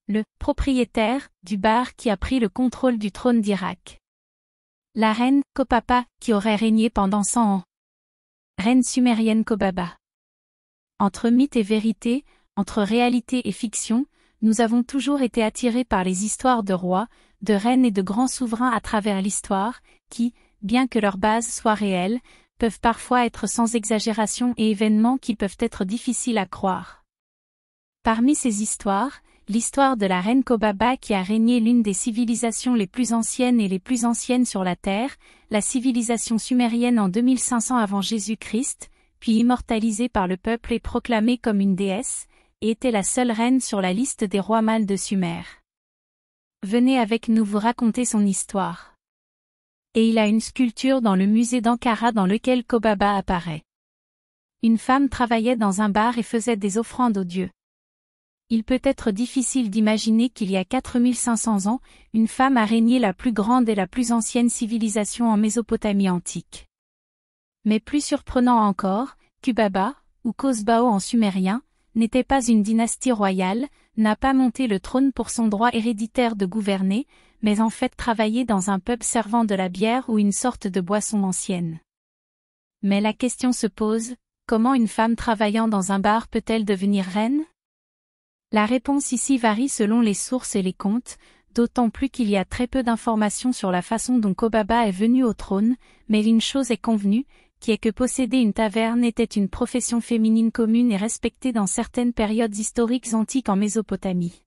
le propriétaire du bar qui a pris le contrôle du trône d'Irak. La reine Kobaba qui aurait régné pendant 100 ans. Reine sumérienne Kobaba. Entre mythe et vérité, entre réalité et fiction, nous avons toujours été attirés par les histoires de rois, de reines et de grands souverains à travers l'histoire, qui, bien que leur base soit réelle, peuvent parfois être sans exagération et événements qui peuvent être difficiles à croire. Parmi ces histoires, l'histoire de la reine Kobaba qui a régné l'une des civilisations les plus anciennes et les plus anciennes sur la Terre, la civilisation sumérienne en 2500 avant Jésus-Christ, puis immortalisée par le peuple et proclamée comme une déesse, et était la seule reine sur la liste des rois mâles de Sumer. Venez avec nous vous raconter son histoire. Et il a une sculpture dans le musée d'Ankara dans lequel Kobaba apparaît. Une femme travaillait dans un bar et faisait des offrandes aux dieux. Il peut être difficile d'imaginer qu'il y a 4500 ans, une femme a régné la plus grande et la plus ancienne civilisation en Mésopotamie antique. Mais plus surprenant encore, Kubaba, ou Kosbao en sumérien, n'était pas une dynastie royale, n'a pas monté le trône pour son droit héréditaire de gouverner, mais en fait travaillait dans un pub servant de la bière ou une sorte de boisson ancienne. Mais la question se pose, comment une femme travaillant dans un bar peut-elle devenir reine? La réponse ici varie selon les sources et les contes, d'autant plus qu'il y a très peu d'informations sur la façon dont Kobaba est venue au trône, mais une chose est convenue, qui est que posséder une taverne était une profession féminine commune et respectée dans certaines périodes historiques antiques en Mésopotamie.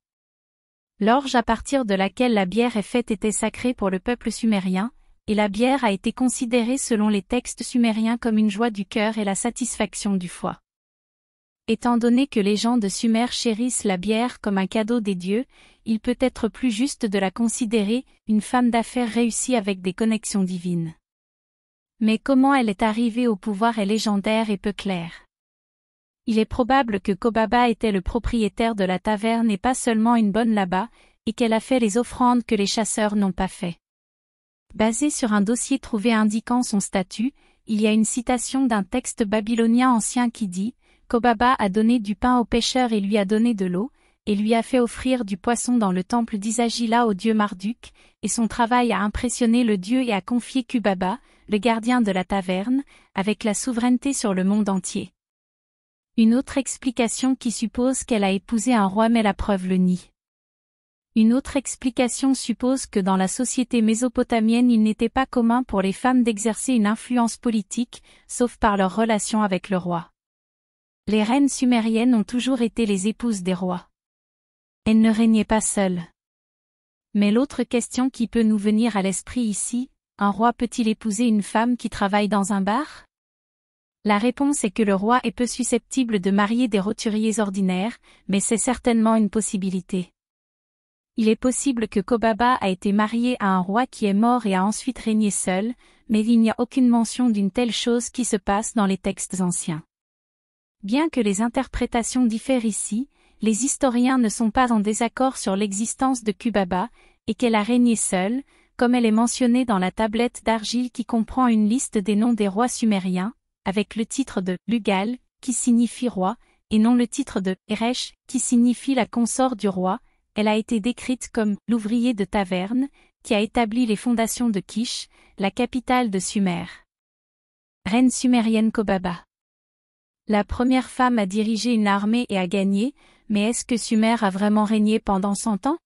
L'orge à partir de laquelle la bière est faite était sacrée pour le peuple sumérien, et la bière a été considérée selon les textes sumériens comme une joie du cœur et la satisfaction du foie. Étant donné que les gens de Sumer chérissent la bière comme un cadeau des dieux, il peut être plus juste de la considérer une femme d'affaires réussie avec des connexions divines. Mais comment elle est arrivée au pouvoir est légendaire et peu clair. Il est probable que Kobaba était le propriétaire de la taverne et pas seulement une bonne là-bas, et qu'elle a fait les offrandes que les chasseurs n'ont pas fait. Basé sur un dossier trouvé indiquant son statut, il y a une citation d'un texte babylonien ancien qui dit « Kobaba a donné du pain aux pêcheurs et lui a donné de l'eau, et lui a fait offrir du poisson dans le temple d'Isagila au dieu Marduk, et son travail a impressionné le dieu et a confié Kubaba, le gardien de la taverne, avec la souveraineté sur le monde entier. » Une autre explication qui suppose qu'elle a épousé un roi met la preuve le nie. Une autre explication suppose que dans la société mésopotamienne il n'était pas commun pour les femmes d'exercer une influence politique, sauf par leur relation avec le roi. Les reines sumériennes ont toujours été les épouses des rois. Elles ne régnaient pas seules. Mais l'autre question qui peut nous venir à l'esprit ici, un roi peut-il épouser une femme qui travaille dans un bar? La réponse est que le roi est peu susceptible de marier des roturiers ordinaires, mais c'est certainement une possibilité. Il est possible que Kobaba a été mariée à un roi qui est mort et a ensuite régné seul, mais il n'y a aucune mention d'une telle chose qui se passe dans les textes anciens. Bien que les interprétations diffèrent ici, les historiens ne sont pas en désaccord sur l'existence de Kubaba, et qu'elle a régné seule, comme elle est mentionnée dans la tablette d'argile qui comprend une liste des noms des rois sumériens, avec le titre de Lugal, qui signifie roi, et non le titre de Eresh, qui signifie la consort du roi. Elle a été décrite comme l'ouvrier de taverne, qui a établi les fondations de Kish, la capitale de Sumer. Reine sumérienne Kobaba. La première femme à diriger une armée et à gagner, mais est-ce que Sumer a vraiment régné pendant 100 ans?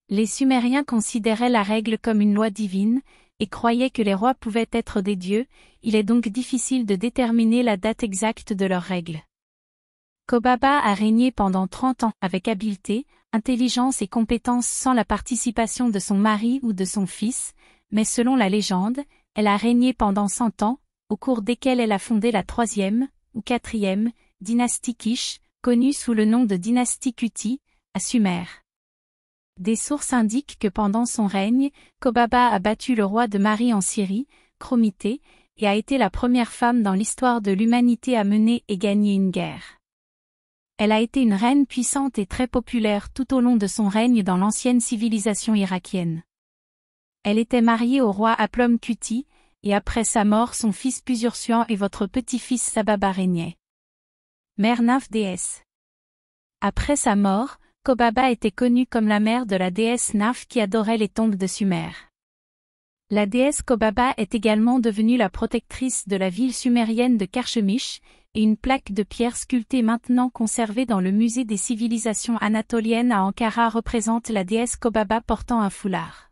Les Sumériens considéraient la règle comme une loi divine, et croyaient que les rois pouvaient être des dieux, il est donc difficile de déterminer la date exacte de leurs règles. Kobaba a régné pendant 30 ans avec habileté, intelligence et compétence sans la participation de son mari ou de son fils, mais selon la légende, elle a régné pendant 100 ans, au cours desquels elle a fondé la 3e, ou 4e, dynastie Kish, connue sous le nom de dynastie Kuti, à Sumer. Des sources indiquent que pendant son règne, Kobaba a battu le roi de Mari en Syrie, Chromitée, et a été la première femme dans l'histoire de l'humanité à mener et gagner une guerre. Elle a été une reine puissante et très populaire tout au long de son règne dans l'ancienne civilisation irakienne. Elle était mariée au roi Aplom Kuti, et après sa mort son fils Pusursuan et votre petit-fils Sababa régnaient. Mère nymphe déesse. Après sa mort, Kobaba était connue comme la mère de la déesse Naf qui adorait les tombes de Sumer. La déesse Kobaba est également devenue la protectrice de la ville sumérienne de Karchemish, et une plaque de pierre sculptée maintenant conservée dans le musée des civilisations anatoliennes à Ankara représente la déesse Kobaba portant un foulard.